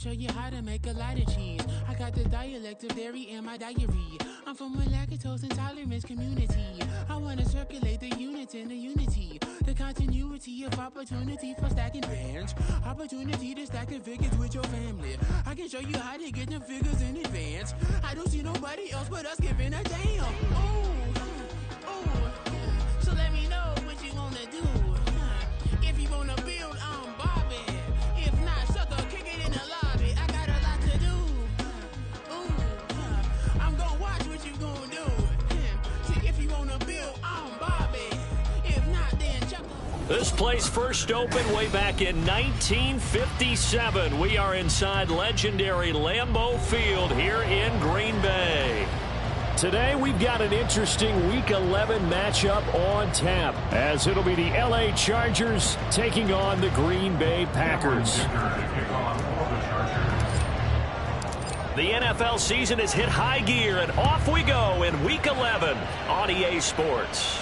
show you how to make a lot of cheese. I got the dialect of dairy in my diary. I'm from a lactose intolerance community. I want to circulate the units in the unity. The continuity of opportunity for stacking bands. Opportunity to stack the figures with your family. I can show you how to get them figures in advance. I don't see nobody else but us giving a damn. Ooh. So let me know what you wanna do. If you wanna build, I'm Bobby. If not, sucker, kick it in the lobby. I got a lot to do. I'm gonna watch what you gonna do. See, if you wanna build, I'm Bobby. If not, then chuckle. This place first opened way back in 1957. We are inside legendary Lambeau Field here in Green Bay. Today we've got an interesting Week 11 matchup on tap, as it'll be the LA Chargers taking on the Green Bay Packers. The NFL season has hit high gear, and off we go in Week 11 on EA Sports.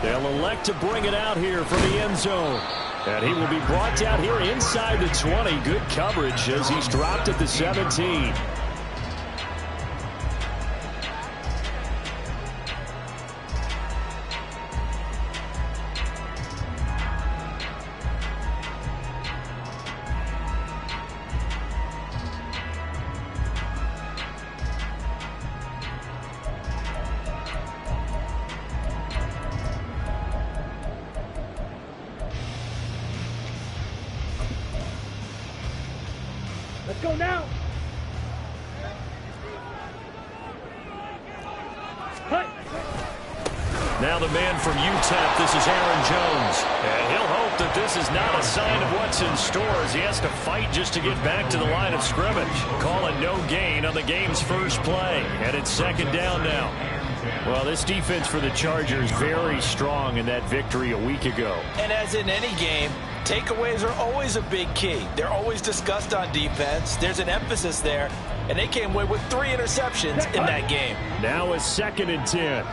They'll elect to bring it out here from the end zone. And he will be brought down here inside the 20. Good coverage as he's dropped at the 17. Let's go now. Now the man from UTEP, this is Aaron Jones. And he'll hope that this is not a sign of what's in store as he has to fight just to get back to the line of scrimmage. Call it no gain on the game's first play. And it's second down now. Well, this defense for the Chargers very strong in that victory a week ago. And as in any game, takeaways are always a big key. They're always discussed on defense. There's an emphasis there, and they came away with 3 interceptions in that game. Now a 2nd and 10.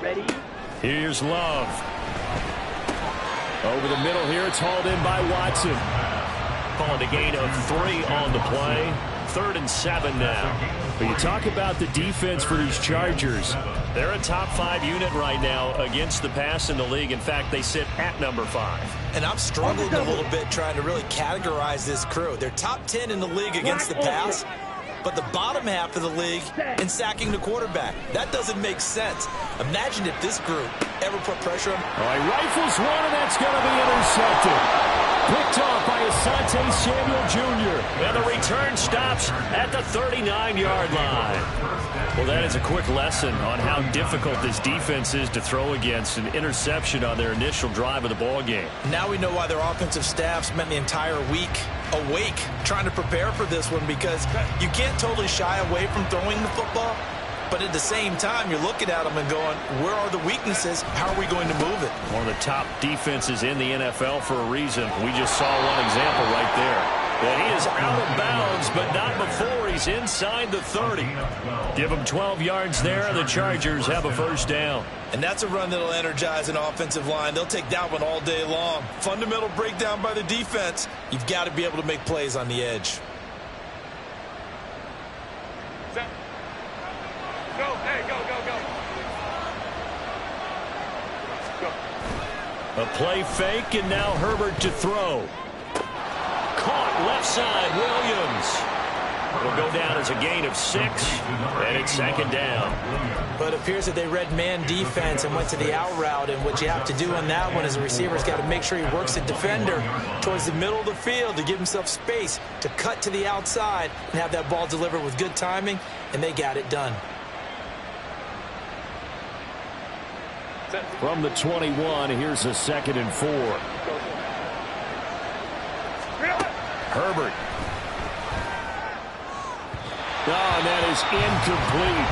Ready? Here's Love. Over the middle here, it's hauled in by Watson. Calling a gain of 3 on the play. 3rd and 7 now. But you talk about the defense for these Chargers. They're a top 5 unit right now against the pass in the league. In fact, they sit at number 5. And I'm struggling a little bit trying to really categorize this crew. They're top 10 in the league against the pass, but the bottom half of the league in sacking the quarterback. That doesn't make sense. Imagine if this group ever put pressure on. All right, rifles one, and that's going to be intercepted. Picked off by Asante Samuel Jr. And the return stops at the 39-yard line. Well, that is a quick lesson on how difficult this defense is to throw against. An interception on their initial drive of the ball game. Now we know why their offensive staff spent the entire week awake trying to prepare for this one, because you can't totally shy away from throwing the football. But at the same time, you're looking at them and going, where are the weaknesses? How are we going to move it? One of the top defenses in the NFL for a reason. We just saw one example right there. And he is out of bounds, but not before he's inside the 30. Give him 12 yards there. The Chargers have a first down. And that's a run that'll energize an offensive line. They'll take that one all day long. Fundamental breakdown by the defense. You've got to be able to make plays on the edge. Go, hey, go. A play fake, and now Herbert to throw. Caught left side, Williams. It'll go down as a gain of 6, and it's second down. But it appears that they read man defense and went to the out route, and what you have to do on that one is the receiver's got to make sure he works the defender towards the middle of the field to give himself space to cut to the outside and have that ball delivered with good timing, and they got it done. From the 21, here's a 2nd and 4. Herbert. Oh, and that is incomplete.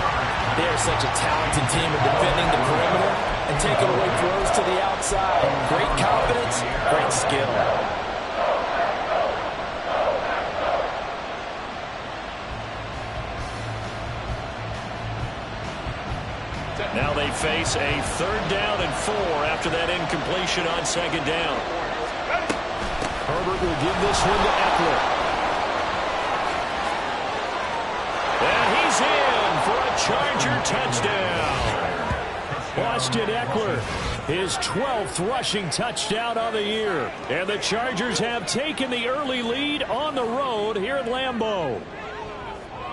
They are such a talented team at defending the perimeter and taking away throws to the outside. Great confidence, great skill. Now they face a 3rd down and 4 after that incompletion on second down. Herbert will give this one to Eckler. And he's in for a Charger touchdown. Austin Eckler, his 12th rushing touchdown on the year. And the Chargers have taken the early lead on the road here at Lambeau.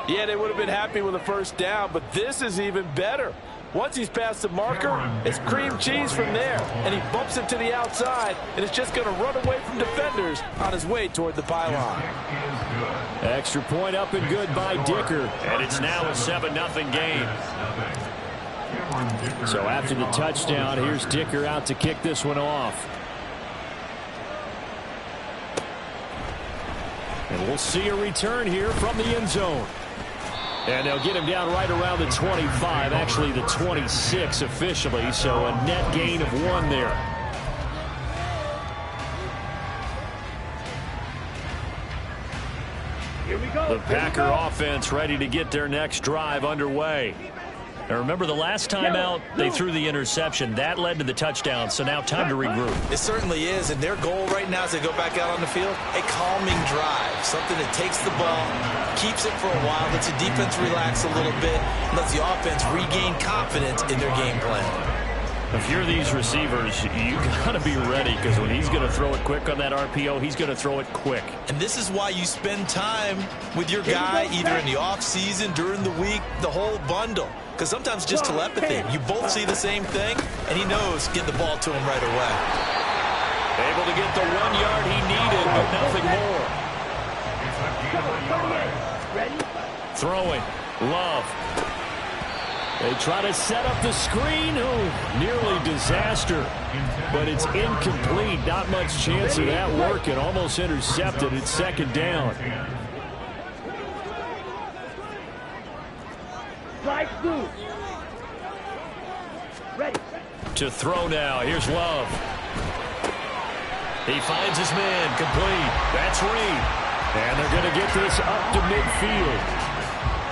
Yeah, they would have been happy with a first down, but this is even better. Once he's past the marker, it's cream cheese from there. And he bumps it to the outside, and it's just going to run away from defenders on his way toward the pylon. Extra point up and good by Dicker. And it's now a 7-0 game. So after the touchdown, here's Dicker out to kick this one off. And we'll see a return here from the end zone. And they'll get him down right around the 25, actually the 26 officially, so a net gain of 1 there. Here we go. The Packer offense ready to get their next drive underway. Now remember, the last time out, they threw the interception. That led to the touchdown, so now time to regroup. It certainly is, and their goal right now as they go back out on the field, a calming drive, something that takes the ball, keeps it for a while, lets the defense relax a little bit, lets the offense regain confidence in their game plan. If you're these receivers, you got to be ready, because when he's going to throw it quick on that RPO, he's going to throw it quick. And this is why you spend time with your guy, either in the offseason, during the week, the whole bundle. Because sometimes just telepathy. You both see the same thing, and he knows get the ball to him right away. Able to get the 1 yard he needed, but nothing more. Throwing. Love. They try to set up the screen. Oh, nearly disaster. But it's incomplete. Not much chance of that working. Almost intercepted. It's second down. Ready. To throw now. Here's Love. He finds his man. Complete. That's Reed. And they're going to get this up to midfield.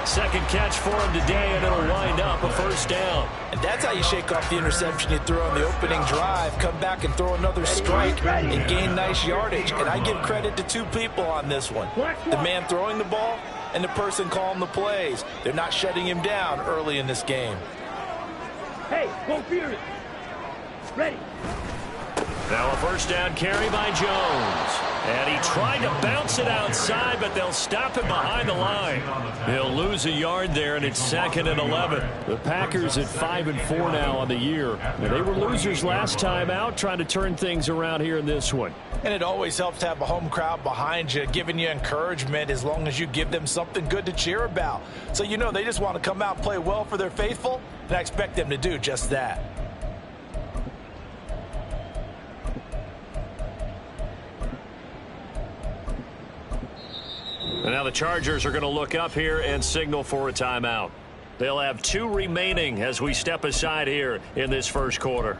Second catch for him today, and it'll wind up a first down. And that's how you shake off the interception you threw on the opening drive. Come back and throw another strike and gain nice yardage. And I give credit to 2 people on this one. The man throwing the ball and the person calling the plays. They're not shutting him down early in this game. Hey, go Fury. Ready. Now a first down carry by Jones. And he tried to bounce it outside, but they'll stop him behind the line. He'll lose a yard there, and it's 2nd and 11. The Packers at 5-4 now on the year. Now, they were losers last time out, trying to turn things around here in this one. And it always helps to have a home crowd behind you, giving you encouragement as long as you give them something good to cheer about. So you know they just want to come out and play well for their faithful, and I expect them to do just that. And now the Chargers are going to look up here and signal for a timeout. They'll have 2 remaining as we step aside here in this first quarter.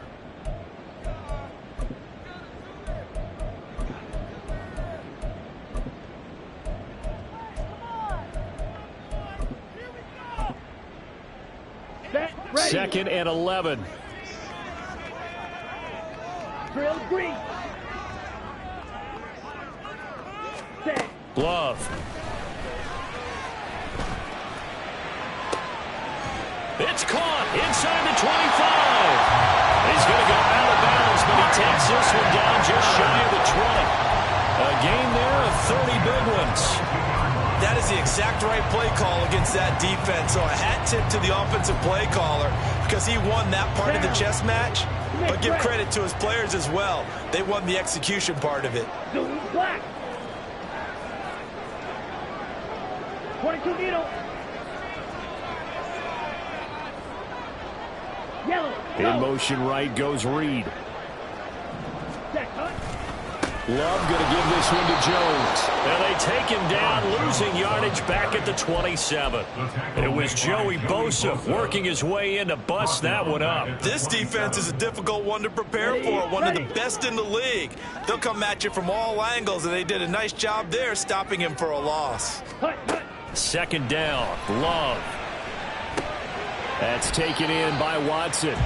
Second and 11. Drill green. Set. Love. It's caught inside the 25. He's going to go out of bounds, but he takes this one down just shy of the 20. A gain there of 30 big ones. That is the exact right play call against that defense. So a hat tip to the offensive play caller because he won that part of the chess match. But give credit to his players as well. They won the execution part of it. Black. 22 needle. Yellow. In motion right goes Reed. Love going to give this one to Jones. And they take him down, losing yardage back at the 27. It was Joey Bosa working his way in to bust that one up. This defense is a difficult one to prepare for, one of the best in the league. They'll come at you from all angles, and they did a nice job there stopping him for a loss. Second down, Love. That's taken in by Watson.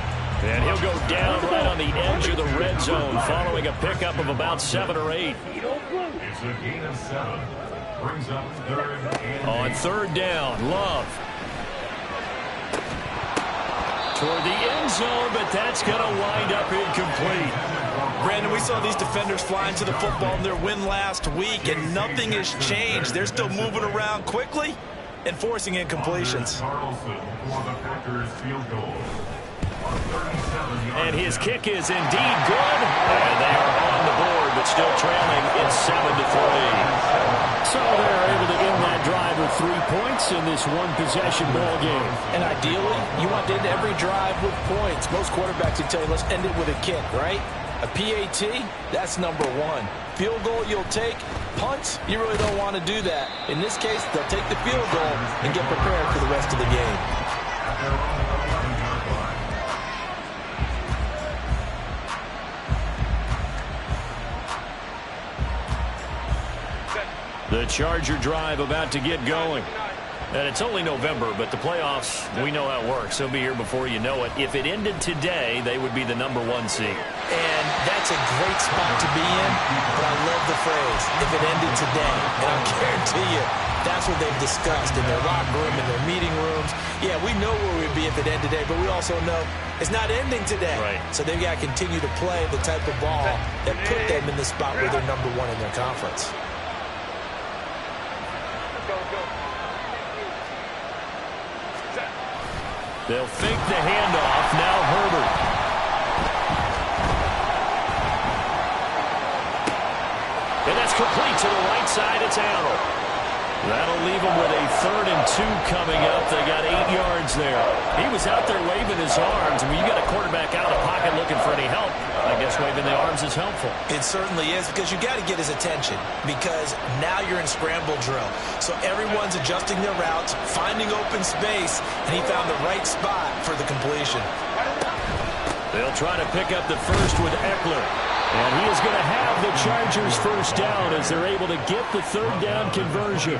And he'll go down right on the edge of the red zone following a pickup of about 7 or 8. It's a gain of 7. Brings up 3rd and On 3rd down, Love. Toward the end zone, but that's going to wind up incomplete. Brandon, we saw these defenders flying to the football in their win last week, and nothing has changed. They're still moving around quickly and forcing incompletions. Carlson for the Packers field goal. And his kick is indeed good. And they are on the board, but still trailing. It's 7-3. So they're able to end that drive with 3 points in this one-possession ball game. And ideally, you want to end every drive with points. Most quarterbacks would tell you, let's end it with a kick, right? A PAT, that's number 1. Field goal you'll take. Punts, you really don't want to do that. In this case, they'll take the field goal and get prepared for the rest of the game. The Charger drive about to get going. And it's only November, but the playoffs, we know how it works. They'll be here before you know it. If it ended today, they would be the number 1 seed. And that's a great spot to be in, but I love the phrase, if it ended today. And I'll guarantee you, that's what they've discussed in their locker room, in their meeting rooms. Yeah, we know where we'd be if it ended today, but we also know it's not ending today. Right. So they've got to continue to play the type of ball that put them in the spot where they're number 1 in their conference. They'll fake the handoff. Now Herbert. And that's complete to the right side. It's Arnold. That'll leave them with a 3rd and 2 coming up. They got 8 yards there. He was out there waving his arms. I mean, you got a quarterback out of the pocket looking for any help. I guess waving the arms is helpful. It certainly is, because you got to get his attention, because now you're in scramble drill. So everyone's adjusting their routes, finding open space, and he found the right spot for the completion. They'll try to pick up the first with Eckler. And he is going to have the Chargers first down as they're able to get the 3rd down conversion.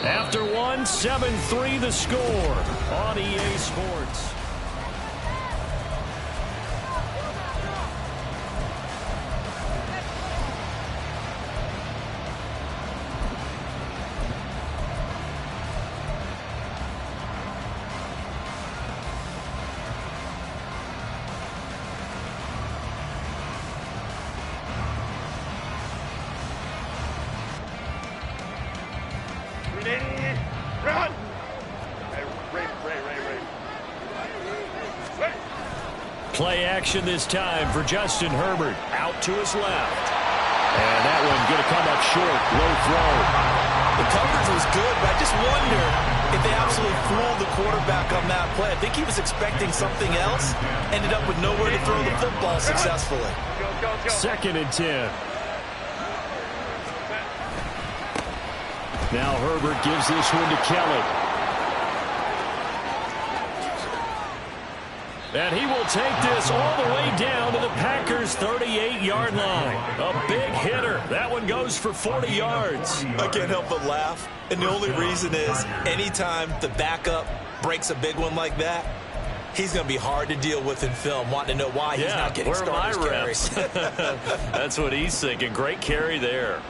After 1, 7-3 the score on EA Sports. Run! Play action this time for Justin Herbert. Out to his left. And that one going to come up short. Low throw. The coverage was good, but I just wonder if they absolutely fooled the quarterback on that play. I think he was expecting something else. Ended up with nowhere to throw the football successfully. 2nd and 10. Now Herbert gives this one to Kelly. And he will take this all the way down to the Packers' 38-yard line. A big hitter. That one goes for 40 yards. I can't help but laugh. And the only reason is anytime the backup breaks a big one like that, he's going to be hard to deal with in film, wanting to know why he's not getting starters carries. That's what he's thinking. Great carry there.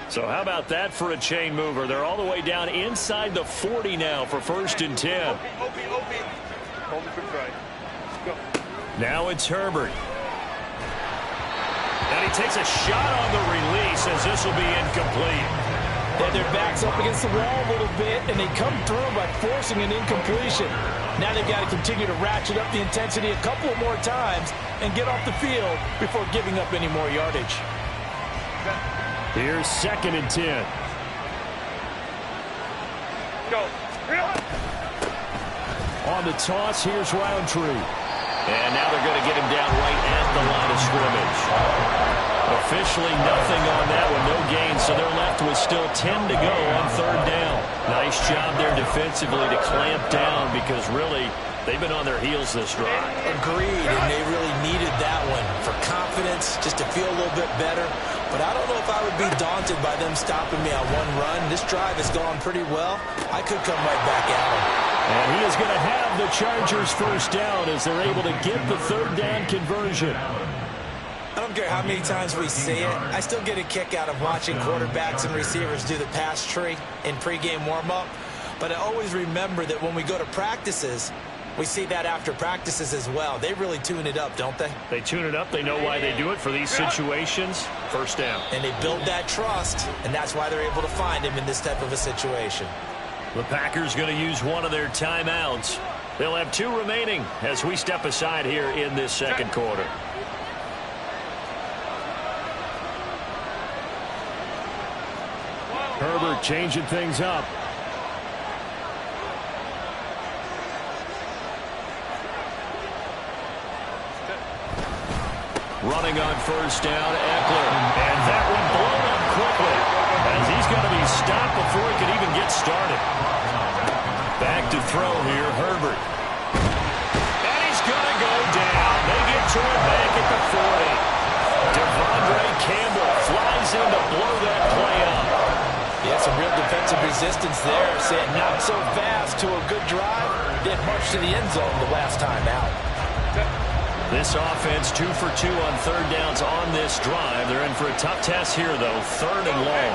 So how about that for a chain mover? They're all the way down inside the 40 now for 1st and 10. Now it's Herbert. And he takes a shot on the release as this will be incomplete. Yeah, their back's up against the wall a little bit, and they come through by forcing an incompletion. Now they've got to continue to ratchet up the intensity a couple of more times and get off the field before giving up any more yardage. Here's 2nd and 10. Go. On the toss, here's Roundtree. And now they're going to get him down right at the line of scrimmage. Officially nothing on that one, no gain, so they're left with still 10 to go on 3rd down. Nice job there defensively to clamp down, because really They've been on their heels this drive. Agreed, and they really needed that one for confidence, just to feel a little bit better. But I don't know if I would be daunted by them stopping me on one run. This drive has gone pretty well. I could come right back at them. And he is going to have the Chargers first down as they're able to get the third down conversion. I don't care how many times we see it. I still get a kick out of watching quarterbacks and receivers do the pass tree in pregame warm-up. But I always remember that when we go to practices, we see that after practices as well. They really tune it up, don't they? They tune it up. They know why they do it for these situations. First down. And they build that trust, and that's why they're able to find him in this type of a situation. The Packers going to use one of their timeouts. They'll have 2 remaining as we step aside here in this second quarter. Herbert changing things up. Running on first down, Eckler. And that one blown up quickly as he's going to be stopped before he can even get started. Back to throw here, Herbert. And he's going to go down. They get to it back at the 40. Devondre Campbell flies in to blow that play up. Yeah, some real defensive resistance there. Saying not so fast to a good drive. Didn't march to the end zone the last time out. This offense 2 for 2 on third downs on this drive. They're in for a tough test here, though. 3rd and long.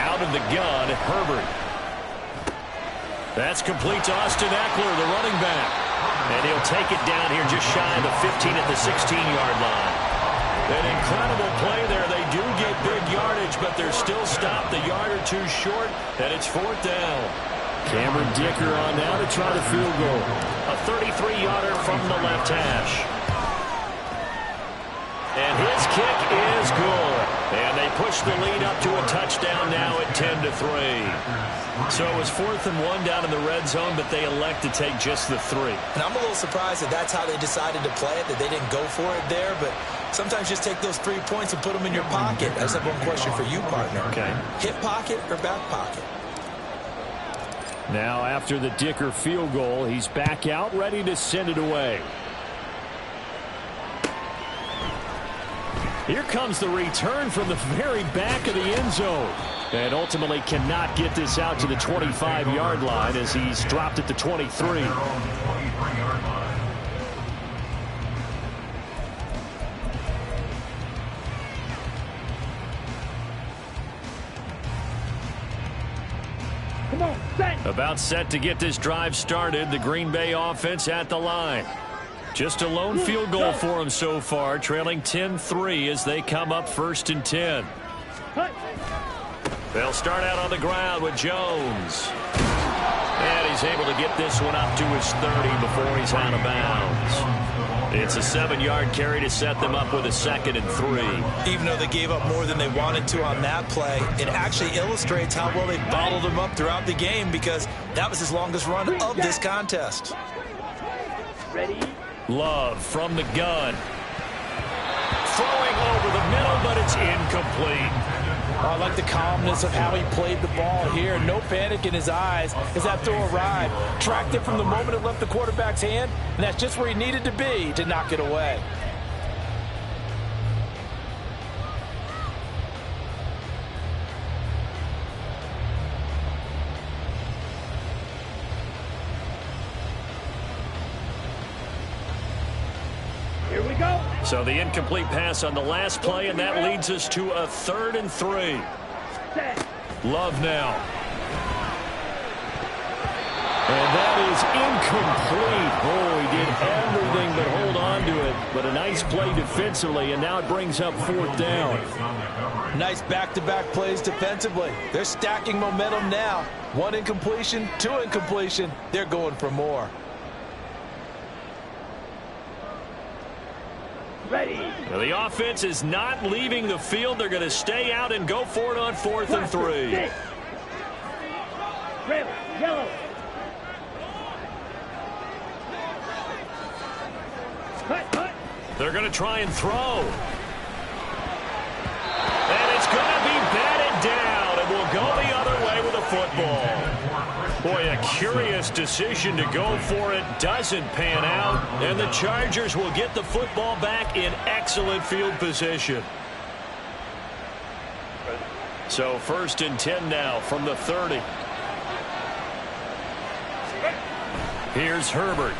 Out of the gun, Herbert. That's complete to Austin Eckler, the running back. And he'll take it down here just shy of the 15 at the 16-yard line. An incredible play there. They do get big yardage, but they're still stopped a yard or 2 short, and it's 4th down. Cameron Dicker on now to try the field goal. A 33-yarder from the left hash. And his kick is good. And they push the lead up to a touchdown now at 10-3. So it was 4th and 1 down in the red zone, but they elect to take just the 3. And I'm a little surprised that that's how they decided to play it, that they didn't go for it there. But sometimes just take those 3 points and put them in your pocket. I just have one question for you, partner. Okay. Hip pocket or back pocket? Now after the Dicker field goal, he's back out, ready to send it away. Here comes the return from the very back of the end zone. And ultimately cannot get this out to the 25-yard line as he's dropped at the 23. About set to get this drive started. The Green Bay offense at the line. Just a lone field goal for them so far, trailing 10-3 as they come up 1st and 10. They'll start out on the ground with Jones. And he's able to get this one up to his 30 before he's out of bounds. It's a 7-yard carry to set them up with a 2nd and 3. Even though they gave up more than they wanted to on that play, it actually illustrates how well they bottled them up throughout the game, because that was his longest run of this contest. Ready? Love from the gun. Throwing over the middle, but it's incomplete. I like the calmness of how he played the ball here. No panic in his eyes as that throw arrived. Tracked it from the moment it left the quarterback's hand, and that's just where he needed to be to knock it away. Here we go. So the incomplete pass on the last play, and that leads us to a 3rd and 3. Love now. And that is incomplete. Oh, he did everything but hold on to it. But a nice play defensively, and now it brings up 4th down. Nice back-to-back plays defensively. They're stacking momentum now. 1 incompletion, 2 incompletion. They're going for more. Ready. Now the offense is not leaving the field. They're going to stay out and go for it on 4th and 3. Red, yellow. Cut. They're going to try and throw. And it's going to be batted down. And curious decision to go for it doesn't pan out, and the Chargers will get the football back in excellent field position. So 1st and 10 now from the 30. Here's Herbert.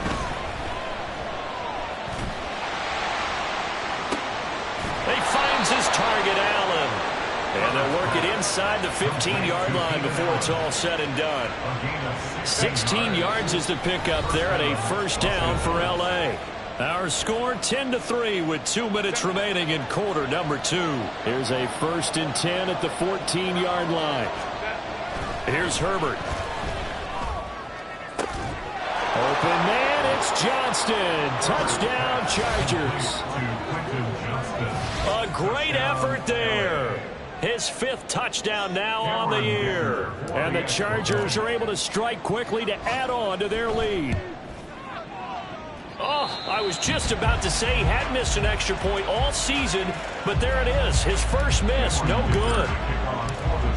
He finds his target, Allen. And they'll work it inside the 15-yard line before it's all said and done. 16 yards is the pickup there at a 1st down for L.A. Our score 10-3 with 2 minutes remaining in quarter number 2. Here's a 1st and 10 at the 14-yard line. Here's Herbert. Open man, it's Johnston. Touchdown, Chargers. A great effort there. His 5th touchdown now on the year. And the Chargers are able to strike quickly to add on to their lead. Oh, I was just about to say he had missed an extra point all season, but there it is. His first miss, no good.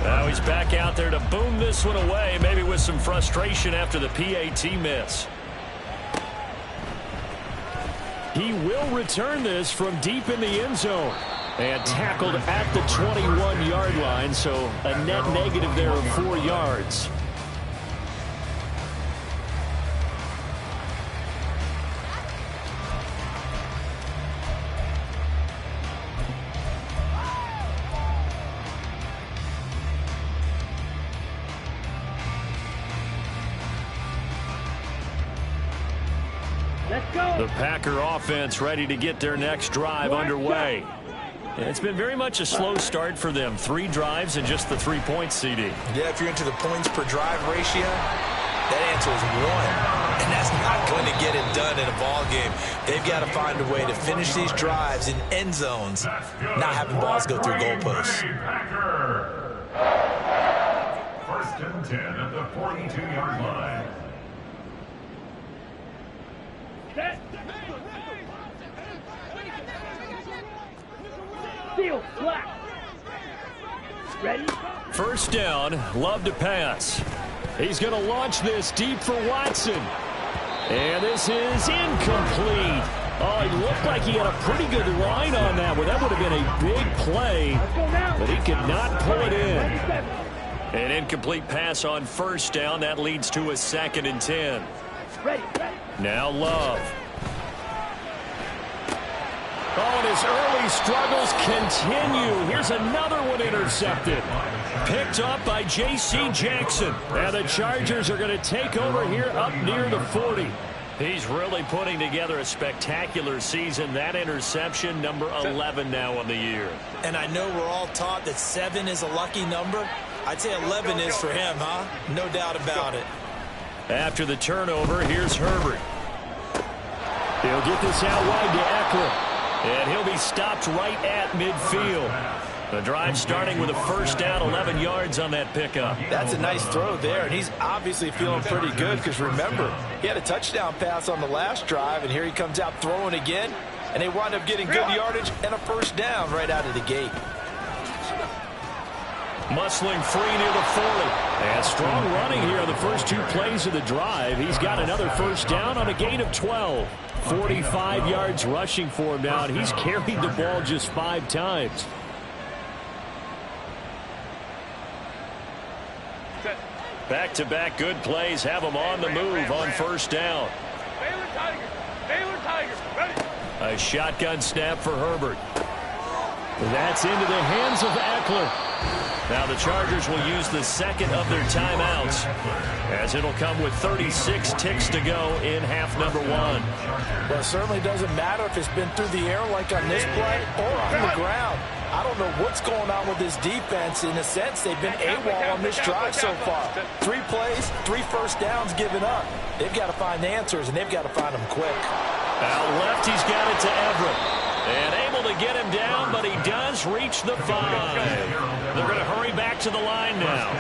Now he's back out there to boom this one away, maybe with some frustration after the PAT miss. He will return this from deep in the end zone. And tackled at the 21-yard line, so a net negative there of 4 yards. Let's go. The Packer offense ready to get their next drive underway. It's been very much a slow start for them. 3 drives and just the 3 points, CD. Yeah, if you're into the points per drive ratio, that answer is 1. And that's not going to get it done in a ball game. They've got to find a way to finish these drives in end zones, not having balls go through goalposts. 1st and 10 at the 42-yard line. Steal, black. Ready? 1st down, love to pass. He's going to launch this deep for Watson. And this is incomplete. Oh, he looked like he had a pretty good line on that one. That would have been a big play, but he could not pull it in. An incomplete pass on 1st down. That leads to a 2nd and 10. Now Love. Oh, and his early struggles continue. Here's another one intercepted. Picked up by J.C. Jackson. And the Chargers are going to take over here up near the 40. He's really putting together a spectacular season. That interception, number 11 now on the year. And I know we're all taught that 7 is a lucky number. I'd say 11 is for him, huh? No doubt about it. After the turnover, here's Herbert. He'll get this out wide to Eckler. And he'll be stopped right at midfield. The drive starting with a 1st down, 11 yards on that pickup. That's a nice throw there, and he's obviously feeling pretty good because, remember, he had a touchdown pass on the last drive, and here he comes out throwing again, and they wind up getting good yardage and a 1st down right out of the gate. Muscling free near the 40. And strong running here on the first 2 plays of the drive. He's got another 1st down on a gain of 12. 45 yards rushing for him now, and he's carried the ball just 5 times. Back-to-back good plays have him on the move on 1st down. Baylor Tigers, ready. A shotgun snap for Herbert. That's into the hands of Eckler. Now the Chargers will use the 2nd of their timeouts, as it'll come with 36 ticks to go in half number 1. Well, it certainly doesn't matter if it's been through the air like on this play or on the ground. I don't know what's going on with this defense. In a sense, they've been AWOL on this drive so far. 3 plays, 3 1st downs given up. They've got to find answers, and they've got to find them quick. Out left, he's got it to Everett. And able to get him down, but he does reach the 5. They're going to hurry back to the line now.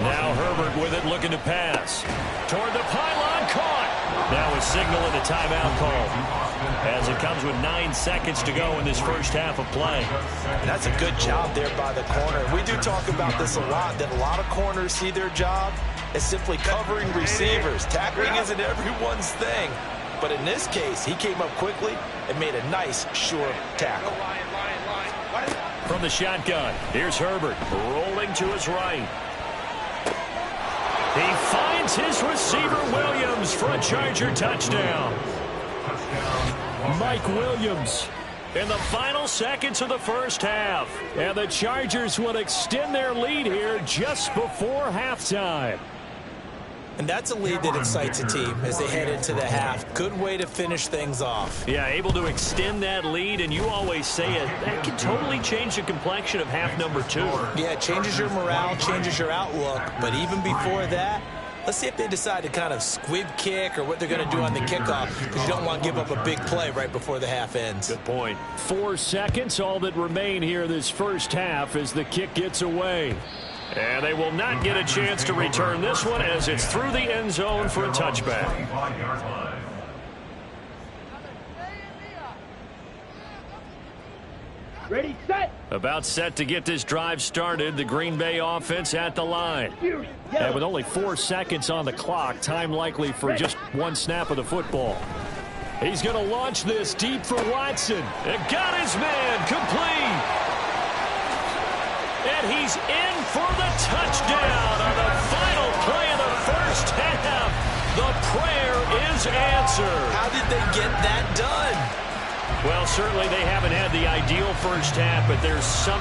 Now Herbert with it, looking to pass. Toward the pylon, caught. Now a signal and a timeout call, as it comes with 9 seconds to go in this first half of play. And that's a good job there by the corner. We do talk about this a lot, that a lot of corners see their job is simply covering receivers. Tackling isn't everyone's thing. But in this case, he came up quickly and made a nice, sure tackle. From the shotgun, here's Herbert rolling to his right. He finds his receiver Williams for a Charger touchdown. Mike Williams in the final seconds of the first half. And the Chargers will extend their lead here just before halftime. And that's a lead that excites a team as they head into the half. Good way to finish things off. Yeah, able to extend that lead, and you always say it, that can totally change the complexion of half number 2. Yeah, it changes your morale, changes your outlook. But even before that, let's see if they decide to kind of squib kick or what they're going to do on the kickoff, because you don't want to give up a big play right before the half ends. Good point. 4 seconds, all that remain here this first half as the kick gets away. And they will not get a chance to return this one as it's through the end zone for a touchback. Ready, set. About set to get this drive started, the Green Bay offense at the line. And with only 4 seconds on the clock, time likely for just 1 snap of the football. He's going to launch this deep for Watson. And got his man complete. And he's in for the touchdown on the final play of the first half. The prayer is answered. How did they get that done? Well, certainly they haven't had the ideal first half, but there's some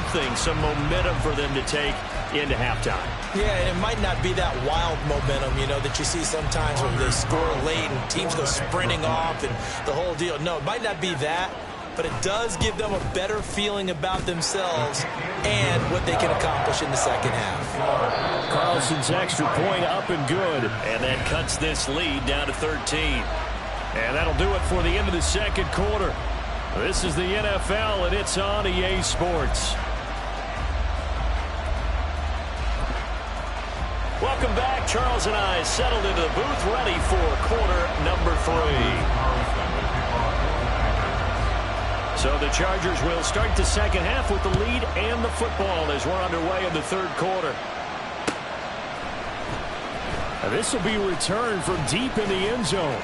momentum for them to take into halftime. Yeah, and it might not be that wild momentum, you know, that you see sometimes when they score late and teams go sprinting off and the whole deal. No, it might not be that. But it does give them a better feeling about themselves and what they can accomplish in the second half. Carlson's extra point up and good. And that cuts this lead down to 13. And that'll do it for the end of the second quarter. This is the NFL, and it's on EA Sports. Welcome back. Charles and I settled into the booth, ready for quarter number 3. So the Chargers will start the second half with the lead and the football as we're underway in the third quarter. And this will be returned from deep in the end zone.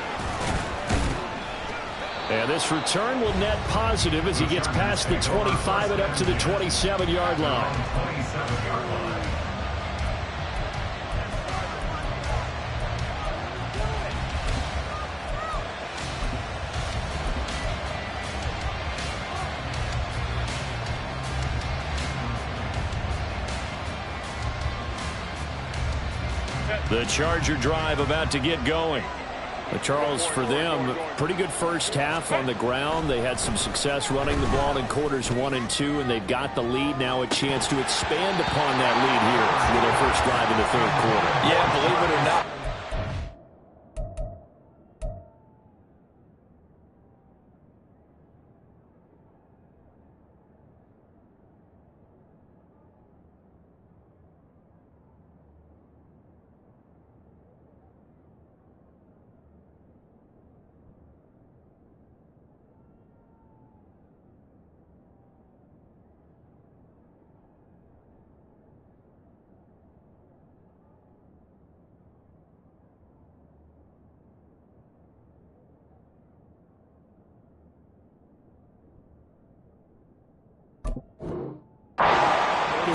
And this return will net positive as he gets past the 25 and up to the 27-yard line. The Charger drive about to get going. Charles, for them, pretty good first half on the ground. They had some success running the ball in quarters 1 and 2, and they've got the lead. Now a chance to expand upon that lead here with their first drive in the third quarter. Yeah, believe it or not.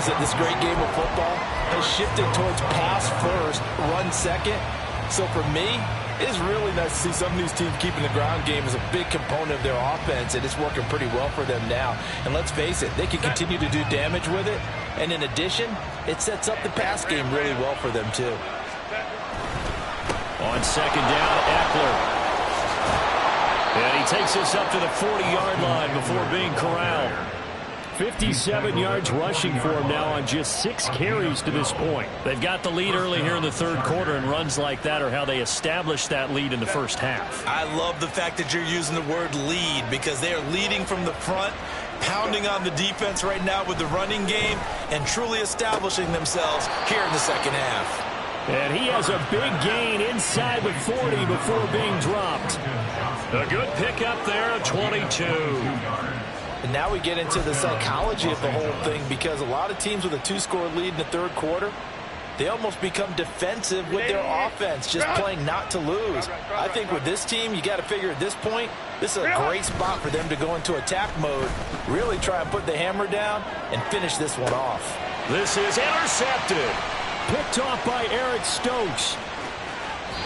That this great game of football has shifted towards pass first, run second. So for me, it's really nice to see some of these teams keeping the ground game as a big component of their offense, and it's working pretty well for them now. And let's face it, they can continue to do damage with it. And in addition, it sets up the pass game really well for them too. On second down, Eckler. And he takes us up to the 40-yard line before being corralled. 57 yards rushing for him now on just 6 carries to this point. They've got the lead early here in the third quarter, and runs like that are how they established that lead in the first half. I love the fact that you're using the word lead, because they are leading from the front, pounding on the defense right now with the running game, and truly establishing themselves here in the second half. And he has a big gain inside with 40 before being dropped. A good pickup there of 22. And now we get into the psychology of the whole thing, because a lot of teams with a 2-score lead in the third quarter, they almost become defensive with their offense, just playing not to lose. I think with this team, you got to figure at this point, this is a great spot for them to go into attack mode, really try and put the hammer down and finish this one off. This is intercepted. Picked off by Eric Stokes.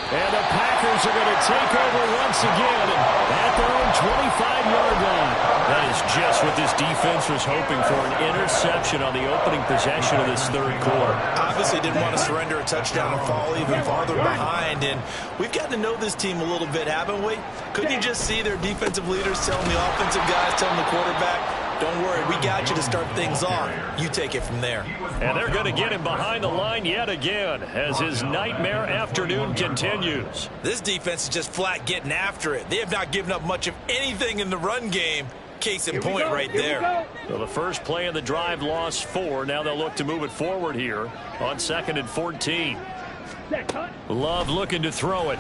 And the Packers are going to take over once again at their own 25-yard line. That is just what this defense was hoping for, an interception on the opening possession of this third quarter. Obviously didn't want to surrender a touchdown and fall even farther behind. And we've gotten to know this team a little bit, haven't we? Couldn't you just see their defensive leaders telling the offensive guys, telling the quarterback, don't worry, we got you to start things off. You take it from there. And they're going to get him behind the line yet again as his nightmare afternoon continues. This defense is just flat getting after it. They have not given up much of anything in the run game. Case in point right there. So the first play of the drive lost 4. Now they'll look to move it forward here on 2nd and 14. Love looking to throw it.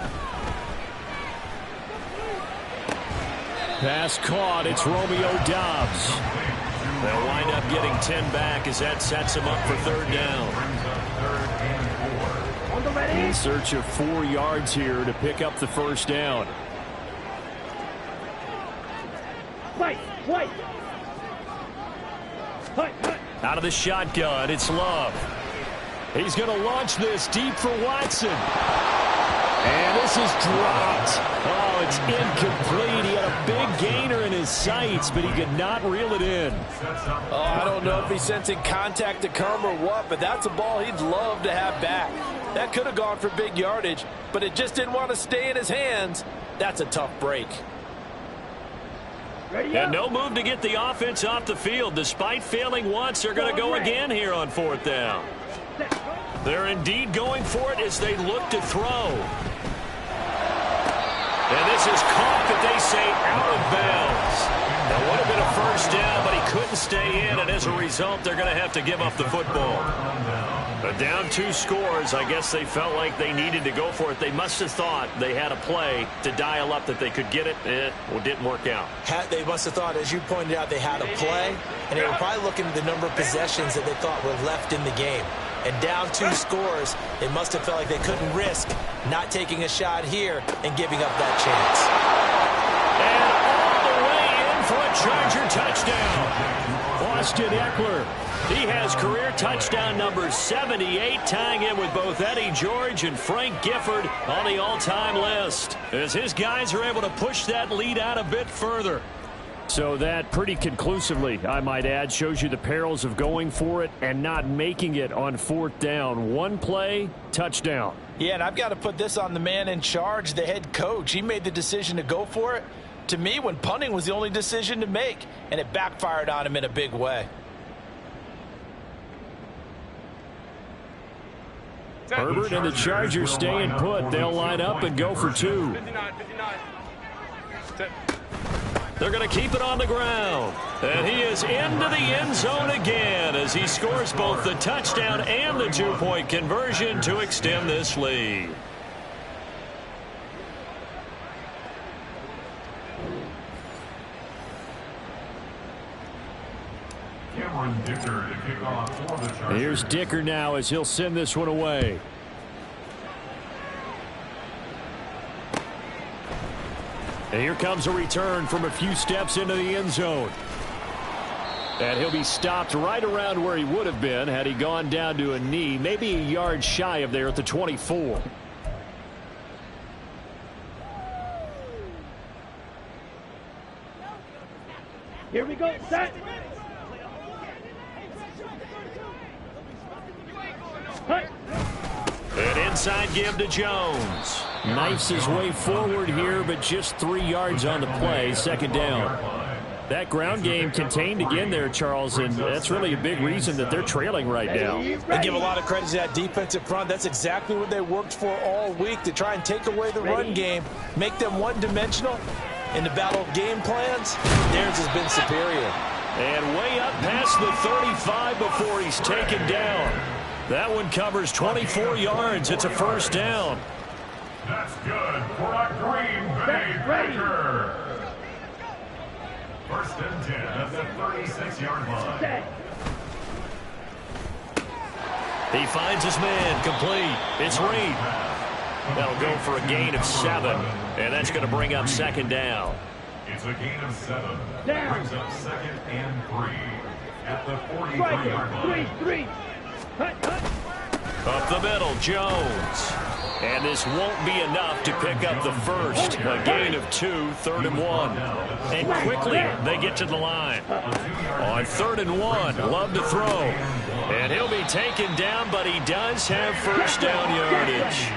Pass caught. It's Romeo Doubs. They'll wind up getting 10 back as that sets him up for 3rd down. In search of 4 yards here to pick up the 1st down. Out of the shotgun, it's Love. He's going to launch this deep for Watson. And this is dropped. Oh, it's incomplete. He had a big gainer in his sights, but he could not reel it in. Oh, I don't know if he's sensing contact to come or what, but that's a ball he'd love to have back. That could have gone for big yardage, but it just didn't want to stay in his hands. That's a tough break. And no move to get the offense off the field. Despite failing once, they're going to go again here on 4th down. They're indeed going for it as they look to throw. And this is caught, but they say out of bounds. That would have been a 1st down, but he couldn't stay in, and as a result, they're going to have to give up the football. But down 2 scores, I guess they felt like they needed to go for it. They must have thought they had a play to dial up that they could get it. Well, it didn't work out. They must have thought, as you pointed out, they had a play, and they were probably looking at the number of possessions that they thought were left in the game. And down 2 scores, they must have felt like they couldn't risk not taking a shot here and giving up that chance. And all the way in for a Charger touchdown. Austin Eckler. He has career touchdown number 78, tying in with both Eddie George and Frank Gifford on the all-time list, as his guys are able to push that lead out a bit further. So that pretty conclusively, I might add, shows you the perils of going for it and not making it on 4th down. 1 play, touchdown. Yeah, and I've got to put this on the man in charge, the head coach. He made the decision to go for it. To me, when punting was the only decision to make, and it backfired on him in a big way. Herbert and the Chargers staying put. They'll line up and go for 2. They're going to keep it on the ground. And he is into the end zone again as he scores both the touchdown and the 2-point conversion to extend this lead. Here's Dicker now as he'll send this one away. And here comes a return from a few steps into the end zone. And he'll be stopped right around where he would have been had he gone down to a knee, maybe a yard shy of there at the 24. Here we go, set. An inside give to Jones. Knifes his way forward here, but just 3 yards on the play, 2nd down. That ground game contained again there, Charles, and that's really a big reason that they're trailing right now. They give a lot of credit to that defensive front. That's exactly what they worked for all week, to try and take away the run game, make them one-dimensional. In the battle of game plans, theirs has been superior. And way up past the 35 before he's taken down. That one covers 24 yards. It's a 1st down. That's good for a Green Bay Packer. 1st and 10 at the 36-yard line. He finds his man, complete. It's Reed. That'll go for a gain of 7, and that's going to bring up second down. It's a gain of 7. Brings up 2nd and 3 at the 43-yard line. Three. Up the middle, Jones. And this won't be enough to pick up the first. A gain of 2, 3rd and 1. And quickly, they get to the line. On 3rd and 1, Love to throw. And he'll be taken down, but he does have first down yardage.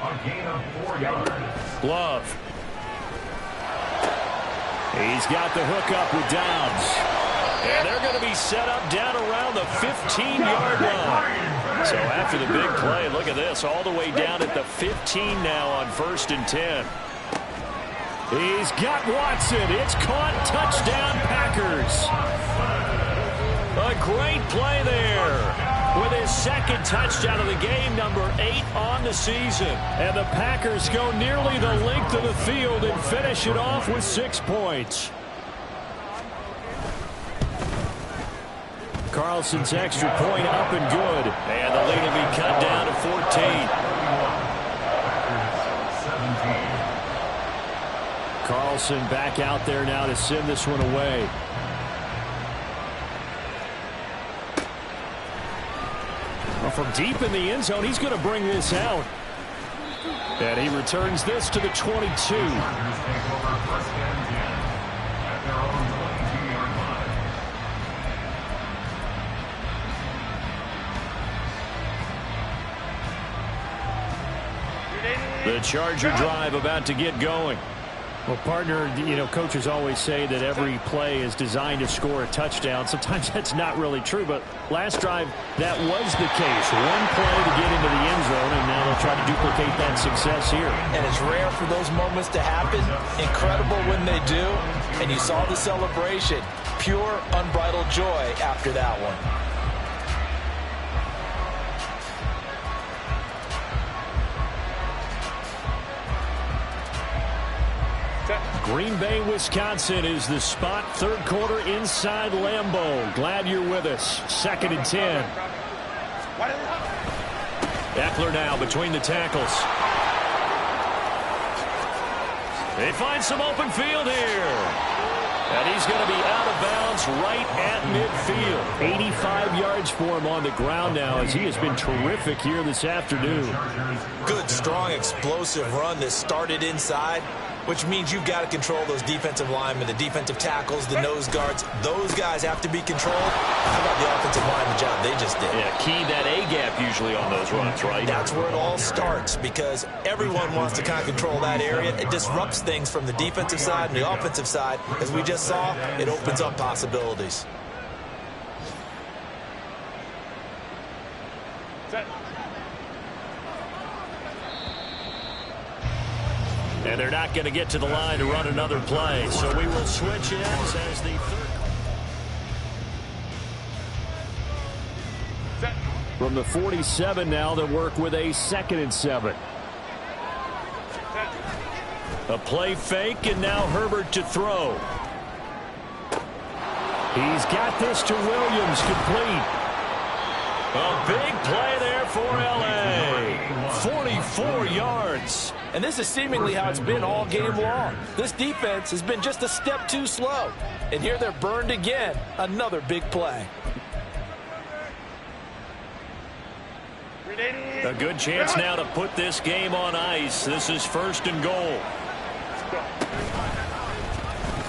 A gain of 4 yards. Love. He's got the hook up with Downs. And they're going to be set up down around the 15-yard line. So after the big play, look at this, all the way down at the 15 now on 1st and 10. He's got Watson. It's caught. Touchdown, Packers. A great play there with his 2nd touchdown of the game, number 8 on the season. And the Packers go nearly the length of the field and finish it off with 6 points. Carlson's extra point up and good. And the lead will be cut down to 14. Carlson back out there now to send this one away. Well, from deep in the end zone, he's going to bring this out. And he returns this to the 22. The Charger drive about to get going. Well, partner, coaches always say that every play is designed to score a touchdown. Sometimes that's not really true, but last drive, that was the case. One play to get into the end zone, and now they'll try to duplicate that success here. And it's rare for those moments to happen. Incredible when they do. And you saw the celebration. Pure, unbridled joy after that one. Green Bay, Wisconsin is the spot. 3rd quarter inside Lambeau. Glad you're with us. 2nd and 10. Eckler now between the tackles. They find some open field here. And he's going to be out of bounds right at midfield. 85 yards for him on the ground now as he has been terrific here this afternoon. Good, strong, explosive run that started inside, which means you've got to control those defensive linemen, the defensive tackles, the nose guards. Those guys have to be controlled. How about the offensive line, the job they just did? Yeah, key that A-gap usually on those runs, right? That's where it all starts because everyone wants to kind of control that area. It disrupts things from the defensive side and the offensive side. As we just saw, it opens up possibilities. And they're not going to get to the line to run another play. So we will switch ends as the third. From the 47 now, they'll work with a 2nd and 7. A play fake, and now Herbert to throw. He's got this to Williams, complete. A big play there for L.A. 44 yards. And this is seemingly how it's been all game long. This defense has been just a step too slow. And here they're burned again. Another big play. A good chance now to put this game on ice. This is 1st and goal.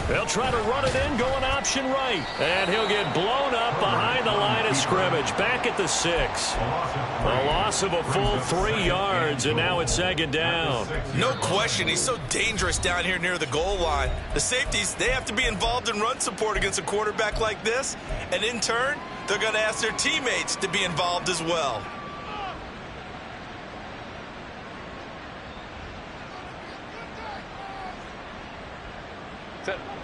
They'll try to run it in, going option right. And he'll get blown up behind the line of scrimmage, back at the 6. A loss of a full 3 yards, and now it's 2nd down. No question, he's so dangerous down here near the goal line. The safeties, they have to be involved in run support against a quarterback like this. And in turn, they're going to ask their teammates to be involved as well.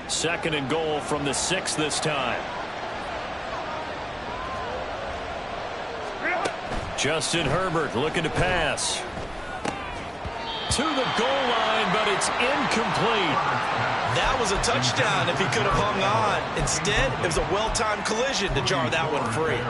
Second and goal from the 6 this time. Justin Herbert looking to pass. To the goal line, but it's incomplete. That was a touchdown if he could have hung on. Instead, it was a well-timed collision to jar that one free.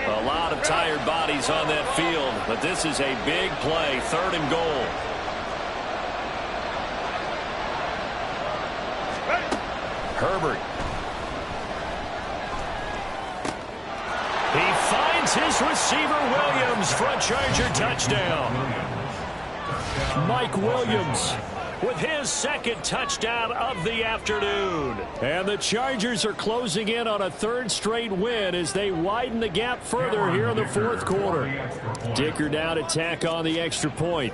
A lot of tired bodies on that field, but this is a big play, 3rd and goal. Herbert. He finds his receiver, Williams, for a Charger touchdown. Mike Williams with his 2nd touchdown of the afternoon. And the Chargers are closing in on a 3rd straight win as they widen the gap further here in the 4th quarter. Dicker now to tack on the extra point.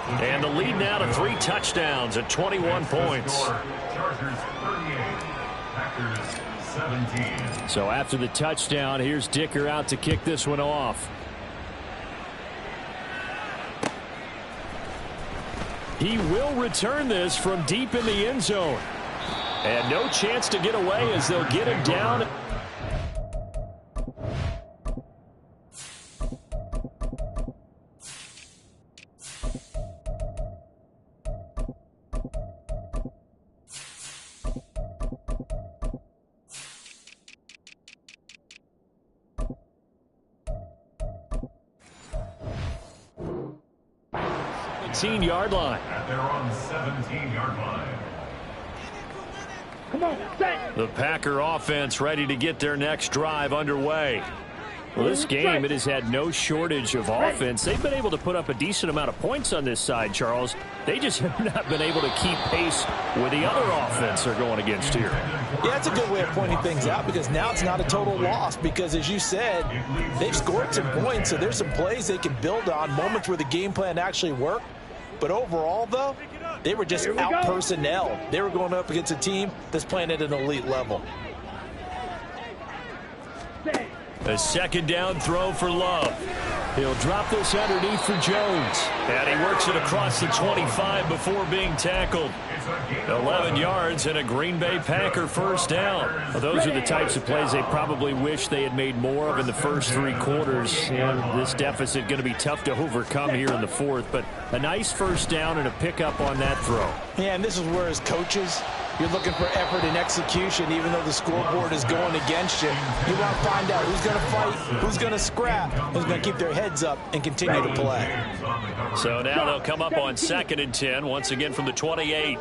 And the lead now to 3 touchdowns at 21 points. Chargers 38, Packers 17. So after the touchdown, here's Dicker out to kick this one off. He will return this from deep in the end zone. And no chance to get away as they'll get him down. Yard line. They're on 17-yard line. Come on, set. The Packer offense ready to get their next drive underway. Well, this game, it has had no shortage of offense. They've been able to put up a decent amount of points on this side, Charles. They just have not been able to keep pace with the other offense they're going against here. Yeah, that's a good way of pointing things out because now it's not a total loss because, as you said, they've scored some points, so there's some plays they can build on, moments where the game plan actually worked. But overall, though, they were just out-personnel. They were going up against a team that's playing at an elite level. A 2nd down throw for Love. He'll drop this underneath for Jones. And he works it across the 25 before being tackled. 11 yards and a Green Bay Packer 1st down. Well, those are the types of plays they probably wish they had made more of in the first 3 quarters. And this deficit going to be tough to overcome here in the 4th. But a nice 1st down and a pickup on that throw. Yeah, and this is where, as coaches, you're looking for effort and execution, even though the scoreboard is going against you. You want to find out who's going to fight, who's going to scrap, who's going to keep their heads up and continue to play. So now they'll come up on 2nd and 10, once again from the 28.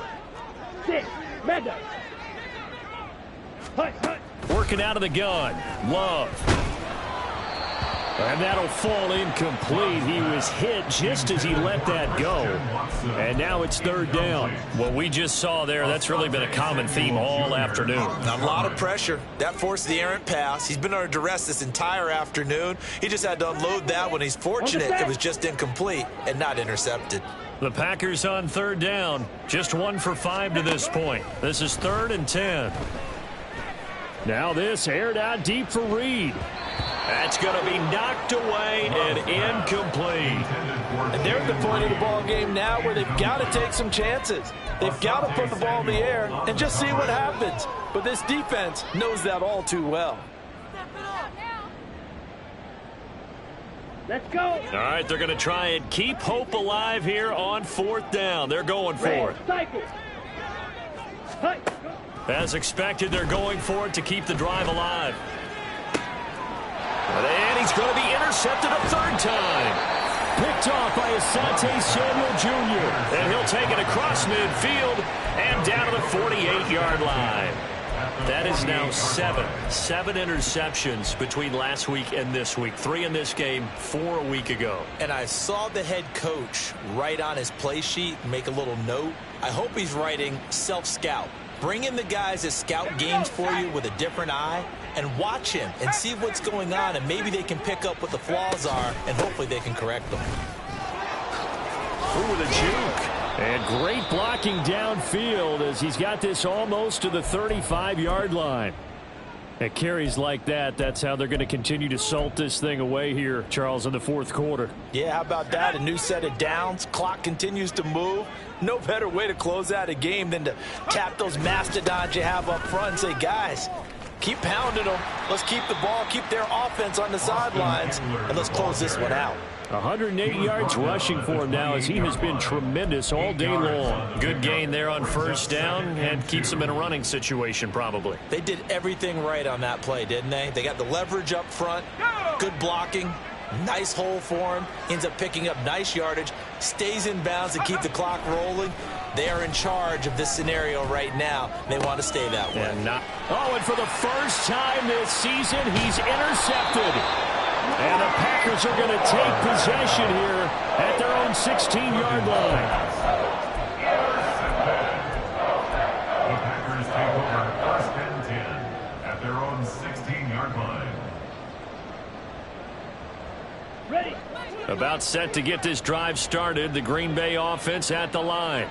Working out of the gun. Love. And that'll fall incomplete. He was hit just as he let that go. And now it's 3rd down. What we just saw there, that's really been a common theme all afternoon. A lot of pressure. That forced the errant pass. He's been under duress this entire afternoon. He just had to unload that one. He's fortunate it was just incomplete and not intercepted. The Packers on 3rd down. Just 1 for 5 to this point. This is 3rd and 10. Now this aired out deep for Reed. That's going to be knocked away and incomplete. And they're at the point of the ball game now where they've got to take some chances. They've got to put the ball in the air and just see what happens. But this defense knows that all too well. Let's go. All right, they're going to try and keep hope alive here on 4th down. They're going for it. Cycle. As expected, they're going for it to keep the drive alive. And he's going to be intercepted a 3rd time. Picked off by Asante Samuel Jr. And he'll take it across midfield and down to the 48-yard line. That is now 7 interceptions between last week and this week. 3 in this game, 4 a week ago. And I saw the head coach write on his play sheet, make a little note. I hope he's writing self-scout. Bring in the guys that scout games for you with a different eye and watch him and see what's going on, and maybe they can pick up what the flaws are, and hopefully they can correct them. Ooh, the juke. And great blocking downfield as he's got this almost to the 35-yard line. At carries like that, that's how they're going to continue to salt this thing away here, Charles, in the 4th quarter. Yeah, how about that? A new set of downs. Clock continues to move. No better way to close out a game than to tap those mastodons you have up front and say, guys, Keep pounding them. Let's keep the ball, keep their offense on the sidelines, and let's close this one out. 180 yards rushing for him now as he has been tremendous all day long. Good gain there on first down and keeps him in a running situation probably. They did everything right on that play, didn't they? They got the leverage up front, good blocking, nice hole for him, ends up picking up nice yardage, stays in bounds to keep the clock rolling. They are in charge of this scenario right now. They want to stay that way. And for the first time this season, he's intercepted. And the Packers are going to take possession here at their own 16-yard line. The Packers take over 1st and 10 at their own 16-yard line. Ready. About set to get this drive started. The Green Bay offense at the line.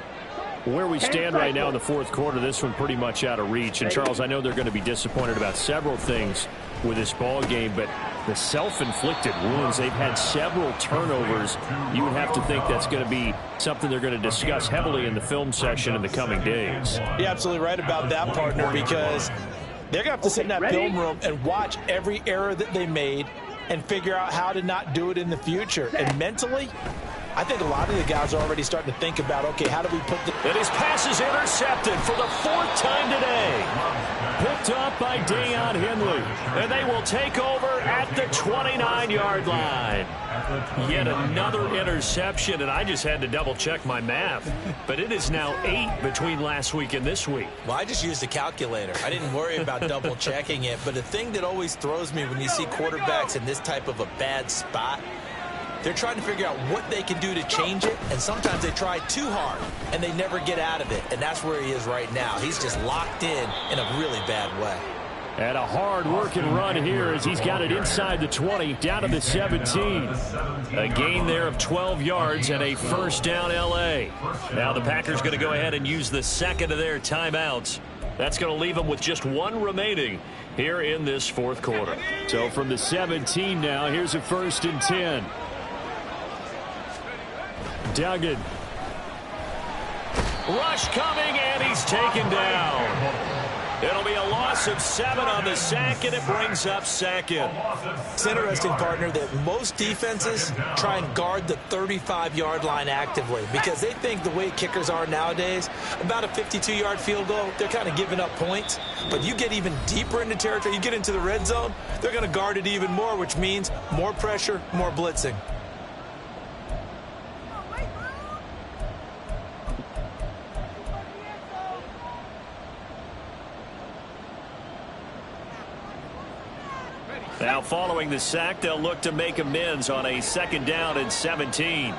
Where we stand right now in the fourth quarter, this one pretty much out of reach. And, Charles, I know they're going to be disappointed about several things with this ball game, but the self-inflicted wounds, they've had several turnovers. You would have to think that's going to be something they're going to discuss heavily in the film session in the coming days. You're absolutely right about that, partner, because they're going to have to sit in that film room and watch every error that they made and figure out how to not do it in the future. And mentally, I think a lot of the guys are already starting to think about, okay, how do we put the... And his pass is intercepted for the 4th time today. Picked up by Deion Henley. And they will take over at the 29-yard line. Yet another interception, and I just had to double-check my math. But it is now 8 between last week and this week. Well, I just used a calculator. I didn't worry about double-checking it. But the thing that always throws me when you see quarterbacks in this type of a bad spot, they're trying to figure out what they can do to change it, and sometimes they try too hard, and they never get out of it, and that's where he is right now. He's just locked in a really bad way. And a hard-working run here as he's got it inside the 20, down to the 17. A gain there of 12 yards and a first down L.A. Now the Packers going to go ahead and use the second of their timeouts. That's going to leave them with just one remaining here in this fourth quarter. So from the 17 now, here's a 1st and 10. Duggan. Rush coming, and he's taken down. It'll be a loss of 7 on the sack, and it brings up 2nd. It's interesting, partner, that most defenses try and guard the 35-yard line actively because they think the way kickers are nowadays, about a 52-yard field goal, they're kind of giving up points. But you get even deeper into territory, you get into the red zone, they're going to guard it even more, which means more pressure, more blitzing. Now following the sack, they'll look to make amends on a 2nd down and 17.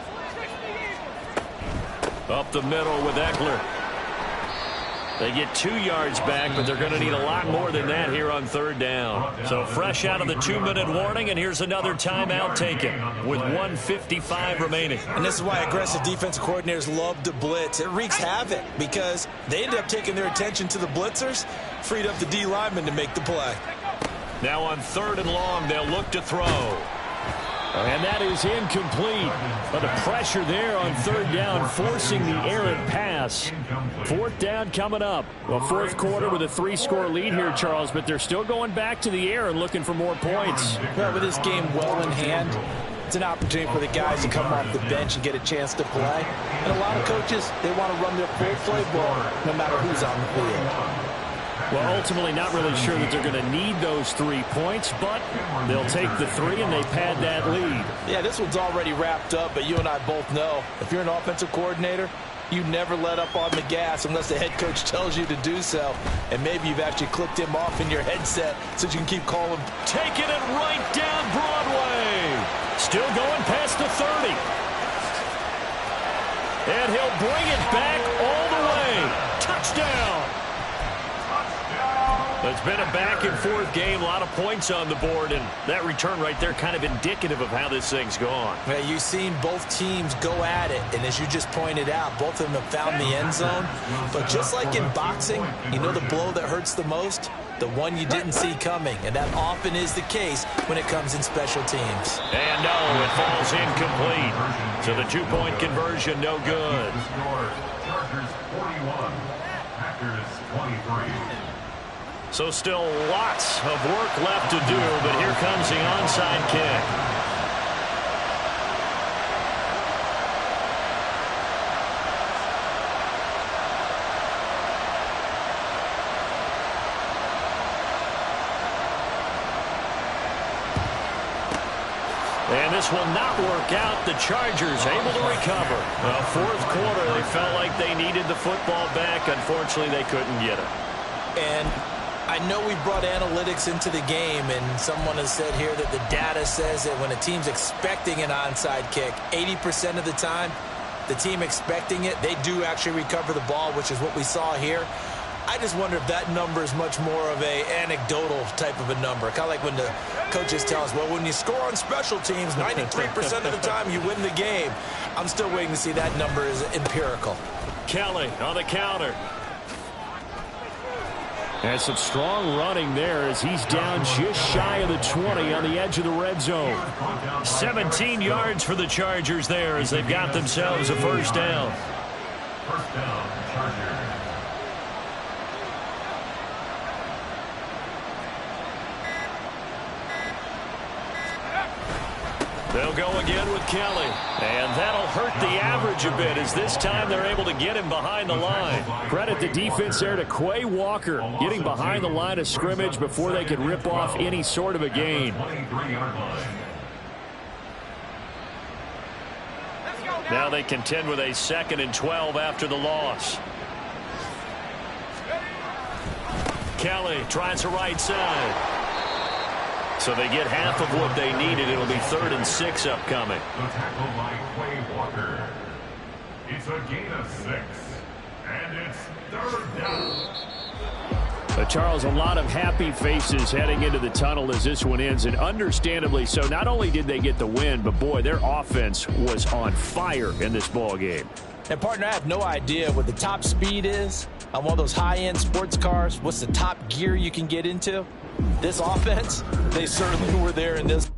Up the middle with Eckler. They get 2 yards back, but they're going to need a lot more than that here on 3rd down. So fresh out of the 2-minute warning, and here's another timeout taken with 1:55 remaining. And this is why aggressive defensive coordinators love to blitz. It wreaks havoc because they end up taking their attention to the blitzers, freed up the D lineman to make the play. Now on 3rd and long, they'll look to throw. And that is incomplete. But the pressure there on 3rd down, forcing the errant pass. 4th down coming up. Well, fourth quarter with a 3-score lead here, Charles, but they're still going back to the air and looking for more points. Well, with this game well in hand, it's an opportunity for the guys to come off the bench and get a chance to play. And a lot of coaches, they want to run their full playbook no matter who's on the field. Well, ultimately not really sure that they're going to need those 3 points, but they'll take the 3 and they pad that lead. Yeah, this one's already wrapped up, but you and I both know if you're an offensive coordinator, you never let up on the gas unless the head coach tells you to do so. And maybe you've actually clicked him off in your headset so you can keep calling. Taking it right down Broadway. Still going past the 30. And he'll bring it back all the way. Touchdown. It's been a back-and-forth game, a lot of points on the board, and that return right there kind of indicative of how this thing's gone. Yeah, you've seen both teams go at it, and as you just pointed out, both of them have found the end zone. But just like in boxing, you know the blow that hurts the most? The one you didn't see coming, and that often is the case when it comes in special teams. And no, it falls incomplete. So the 2-point conversion, no good. Chargers 41, Packers 23. So still lots of work left to do, but here comes the onside kick. And this will not work out. The Chargers able to recover. Well, fourth quarter, they felt like they needed the football back. Unfortunately, they couldn't get it. And I know we brought analytics into the game, and someone has said here that the data says that when a team's expecting an onside kick, 80% of the time, the team expecting it, they do actually recover the ball, which is what we saw here. I just wonder if that number is much more of a anecdotal type of a number. Kind of like when the coaches tell us, well, when you score on special teams, 93% of the time you win the game. I'm still waiting to see that number is empirical. Kelly on the counter. And some strong running there as he's down just shy of the 20 on the edge of the red zone. 17 yards for the Chargers there as they've got themselves a first down. First down, Chargers. They'll go again with Kelly. And that'll hurt the average a bit as this time they're able to get him behind the line. Credit the defense there to Quay Walker getting behind the line of scrimmage before they could rip off any sort of a gain. Now they contend with a 2nd and 12 after the loss. Kelly tries the right side. So they get half of what they needed. It'll be 3rd and 6 upcoming. The tackle by Quay Walker. It's a gain of 6. And it's 3rd down. Charles, a lot of happy faces heading into the tunnel as this one ends, and understandably so. Not only did they get the win, but boy, their offense was on fire in this ball game. And partner, I have no idea what the top speed is on one of those high-end sports cars. What's the top gear you can get into? This offense, they certainly were there in this.